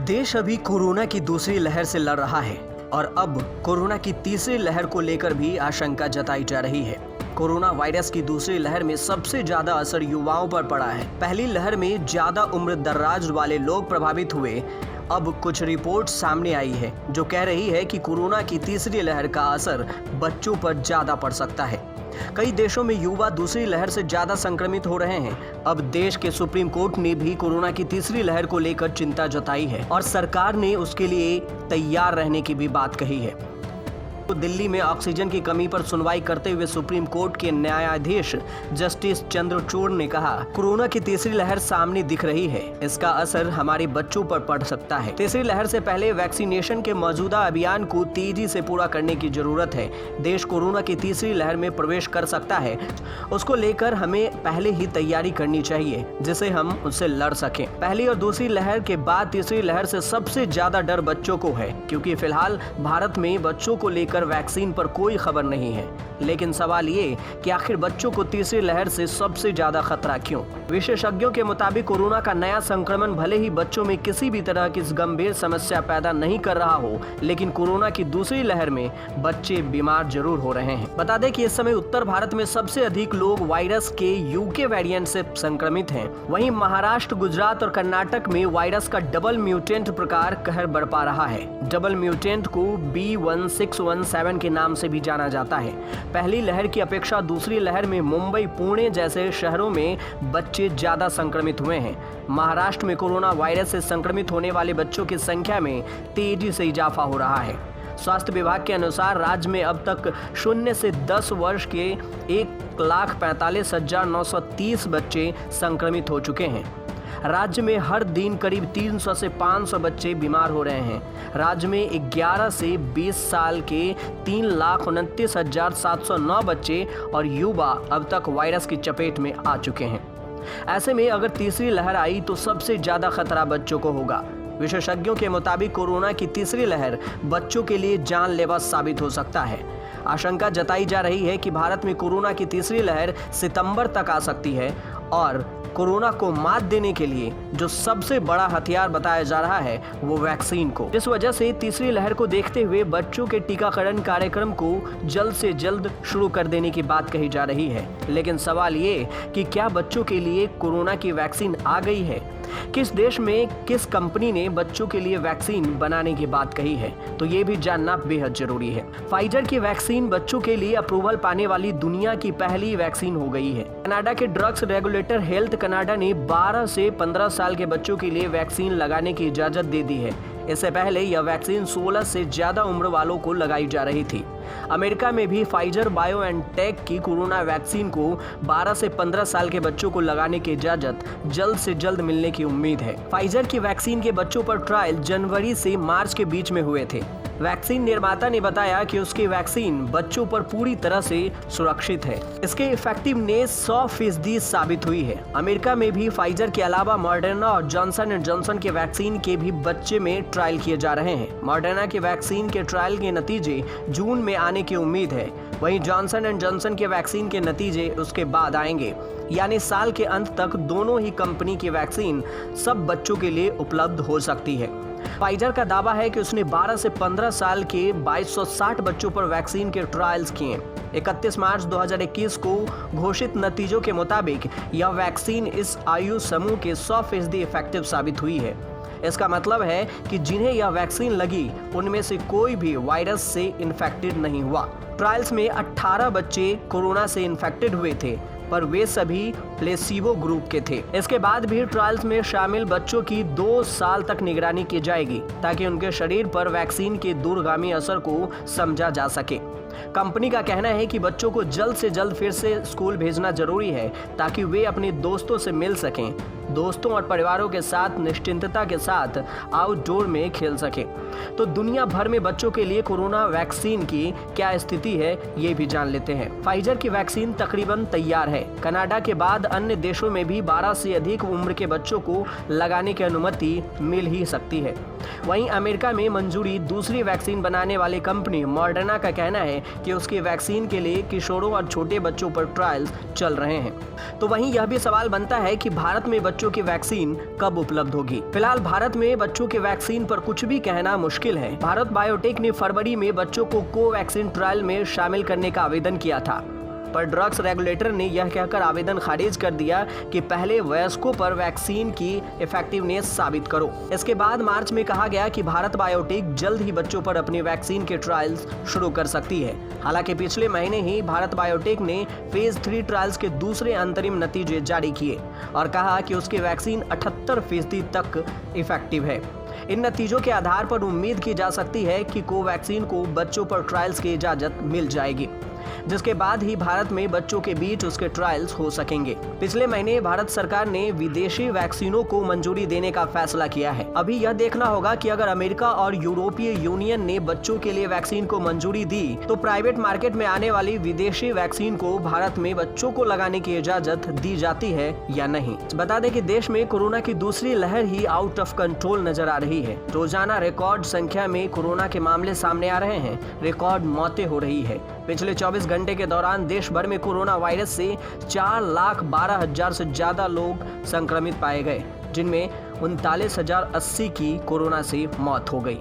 देश अभी कोरोना की दूसरी लहर से लड़ रहा है और अब कोरोना की तीसरी लहर को लेकर भी आशंका जताई जा रही है। कोरोना वायरस की दूसरी लहर में सबसे ज्यादा असर युवाओं पर पड़ा है। पहली लहर में ज्यादा उम्र दराज वाले लोग प्रभावित हुए। अब कुछ रिपोर्ट सामने आई है जो कह रही है कि कोरोना की तीसरी लहर का असर बच्चों पर ज्यादा पड़ सकता है। कई देशों में युवा दूसरी लहर से ज्यादा संक्रमित हो रहे हैं। अब देश के सुप्रीम कोर्ट ने भी कोरोना की तीसरी लहर को लेकर चिंता जताई है और सरकार ने उसके लिए तैयार रहने की भी बात कही है। तो दिल्ली में ऑक्सीजन की कमी पर सुनवाई करते हुए सुप्रीम कोर्ट के न्यायाधीश जस्टिस चंद्रचूड़ ने कहा, कोरोना की तीसरी लहर सामने दिख रही है। इसका असर हमारे बच्चों पर पड़ सकता है। तीसरी लहर से पहले वैक्सीनेशन के मौजूदा अभियान को तेजी से पूरा करने की जरूरत है। देश कोरोना की तीसरी लहर में प्रवेश कर सकता है, उसको लेकर हमें पहले ही तैयारी करनी चाहिए जिससे हम उससे लड़ सकें। पहली और दूसरी लहर के बाद तीसरी लहर से सबसे ज्यादा डर बच्चों को है, क्योंकि फिलहाल भारत में बच्चों को लेकर वैक्सीन पर कोई खबर नहीं है। लेकिन सवाल ये कि आखिर बच्चों को तीसरी लहर से सबसे ज्यादा खतरा क्यों? विशेषज्ञों के मुताबिक कोरोना का नया संक्रमण भले ही बच्चों में किसी भी तरह की गंभीर समस्या पैदा नहीं कर रहा हो, लेकिन कोरोना की दूसरी लहर में बच्चे बीमार जरूर हो रहे हैं। बता दें कि इस समय उत्तर भारत में सबसे अधिक लोग वायरस के यूके वेरिएंट से संक्रमित हैं। वहीं महाराष्ट्र, गुजरात और कर्नाटक में वायरस का डबल म्यूटेंट प्रकार कहर बरपा रहा है। डबल म्यूटेंट को B1617 के नाम से भी जाना जाता है। पहली लहर की अपेक्षा दूसरी लहर में मुंबई, पुणे जैसे शहरों में बच्चे ज्यादा संक्रमित हुए हैं। महाराष्ट्र में कोरोना वायरस से संक्रमित होने वाले बच्चों की संख्या में तेजी से इजाफा हो रहा है। स्वास्थ्य विभाग के अनुसार राज्य में अब तक 0 से 10 वर्ष के 1,45,930 बच्चे संक्रमित हो चुके हैं। राज्य में हर दिन करीब 300 से 500 बच्चे बीमार हो रहे हैं। राज्य में 11 से 20 साल के 3,29,709 बच्चे और युवा अब तक वायरस की चपेट में आ चुके हैं। ऐसे में अगर तीसरी लहर आई तो सबसे ज्यादा खतरा बच्चों को होगा। विशेषज्ञों के मुताबिक कोरोना की तीसरी लहर बच्चों के लिए जानलेवा साबित हो सकता है। आशंका जताई जा रही है कि भारत में कोरोना की तीसरी लहर सितंबर तक आ सकती है और कोरोना को मात देने के लिए जो सबसे बड़ा हथियार बताया जा रहा है वो वैक्सीन को। इस वजह से तीसरी लहर को देखते हुए बच्चों के टीकाकरण कार्यक्रम को जल्द से जल्द शुरू कर देने की बात कही जा रही है। लेकिन सवाल ये कि क्या बच्चों के लिए कोरोना की वैक्सीन आ गई है? किस देश में किस कंपनी ने बच्चों के लिए वैक्सीन बनाने की बात कही है, तो ये भी जानना बेहद जरूरी है। फाइजर की वैक्सीन बच्चों के लिए अप्रूवल पाने वाली दुनिया की पहली वैक्सीन हो गई है। कनाडा के ड्रग्स रेगुलेटर हेल्थ कनाडा ने 12 से 15 साल के बच्चों के लिए वैक्सीन लगाने की इजाजत दे दी है। इससे पहले यह वैक्सीन 16 से ज्यादा उम्र वालों को लगाई जा रही थी। अमेरिका में भी फाइजर बायोएनटेक की कोरोना वैक्सीन को 12 से 15 साल के बच्चों को लगाने की इजाजत जल्द से जल्द मिलने की उम्मीद है। फाइजर की वैक्सीन के बच्चों पर ट्रायल जनवरी से मार्च के बीच में हुए थे। वैक्सीन निर्माता ने बताया कि उसकी वैक्सीन बच्चों पर पूरी तरह से सुरक्षित है। इसके इफेक्टिवनेस 100% साबित हुई है। अमेरिका में भी फाइजर के अलावा मॉडर्ना और जॉनसन एंड जॉनसन के वैक्सीन के भी बच्चे में ट्रायल किए जा रहे हैं। मॉडर्ना के वैक्सीन के ट्रायल के नतीजे जून में आने की उम्मीद है। वहीं जॉनसन एंड जॉनसन के वैक्सीन के नतीजे उसके बाद आएंगे, यानी साल के अंत तक दोनों ही कंपनी की वैक्सीन सब बच्चों के लिए उपलब्ध हो सकती है। फाइजर का दावा है कि उसने 12 से 15 साल के 2260 बच्चों पर वैक्सीन के ट्रायल्स किए। 31 मार्च 2021 को घोषित नतीजों के मुताबिक यह वैक्सीन इस आयु समूह के 100% इफेक्टिव साबित हुई है। इसका मतलब है कि जिन्हें यह वैक्सीन लगी उनमें से कोई भी वायरस से इन्फेक्टेड नहीं हुआ। ट्रायल्स में 18 बच्चे कोरोना से इन्फेक्टेड हुए थे, पर वे सभी प्लेसिबो ग्रुप के थे। इसके बाद भी ट्रायल्स में शामिल बच्चों की 2 साल तक निगरानी की जाएगी ताकि उनके शरीर पर वैक्सीन के दूरगामी असर को समझा जा सके। कंपनी का कहना है कि बच्चों को जल्द से जल्द फिर से स्कूल भेजना जरूरी है ताकि वे अपने दोस्तों से मिल सकें, दोस्तों और परिवारों के साथ निश्चिंतता के साथ आउटडोर में खेल सकें। तो दुनिया भर में बच्चों के लिए कोरोना वैक्सीन की क्या स्थिति है ये भी जान लेते हैं। फाइजर की वैक्सीन तकरीबन तैयार है। कनाडा के बाद अन्य देशों में भी 12 से अधिक उम्र के बच्चों को लगाने की अनुमति मिल ही सकती है। वहीं अमेरिका में मंजूरी दूसरी वैक्सीन बनाने वाली कंपनी मॉडर्ना का कहना है कि उसकी वैक्सीन के लिए किशोरों और छोटे बच्चों पर ट्रायल्स चल रहे हैं। तो वहीं यह भी सवाल बनता है कि भारत में बच्चों की वैक्सीन कब उपलब्ध होगी। फिलहाल भारत में बच्चों की वैक्सीन पर कुछ भी कहना मुश्किल है। भारत बायोटेक ने फरवरी में बच्चों को कोवैक्सीन ट्रायल में शामिल करने का आवेदन किया था, पर ड्रग्स रेगुलेटर ने यह कहकर आवेदन खारिज कर दिया कि पहले वयस्कों पर वैक्सीन की इफेक्टिवनेस साबित करो। इसके बाद मार्च में कहा गया कि भारत बायोटेक जल्द ही बच्चों पर अपनी वैक्सीन के ट्रायल्स शुरू कर सकती है। हालांकि पिछले महीने ही भारत बायोटेक ने फेज 3 ट्रायल्स के दूसरे अंतरिम नतीजे जारी किए और कहा कि उसकी वैक्सीन 78% तक इफेक्टिव है। इन नतीजों के आधार पर उम्मीद की जा सकती है कि कोवैक्सीन को बच्चों पर ट्रायल्स की इजाजत मिल जाएगी, जिसके बाद ही भारत में बच्चों के बीच उसके ट्रायल्स हो सकेंगे। पिछले महीने भारत सरकार ने विदेशी वैक्सीनों को मंजूरी देने का फैसला किया है। अभी यह देखना होगा कि अगर अमेरिका और यूरोपीय यूनियन ने बच्चों के लिए वैक्सीन को मंजूरी दी तो प्राइवेट मार्केट में आने वाली विदेशी वैक्सीन को भारत में बच्चों को लगाने की इजाजत दी जाती है या नहीं। बता दें कि देश में कोरोना की दूसरी लहर ही आउट ऑफ कंट्रोल नजर आ रही है। रोजाना रिकॉर्ड संख्या में कोरोना के मामले सामने आ रहे हैं, रिकॉर्ड मौतें हो रही है। पिछले 24 घंटे के दौरान देश भर में कोरोना वायरस से 4,12,000 से ज्यादा लोग संक्रमित पाए गए, जिनमें 39,080 की कोरोना से मौत हो गई।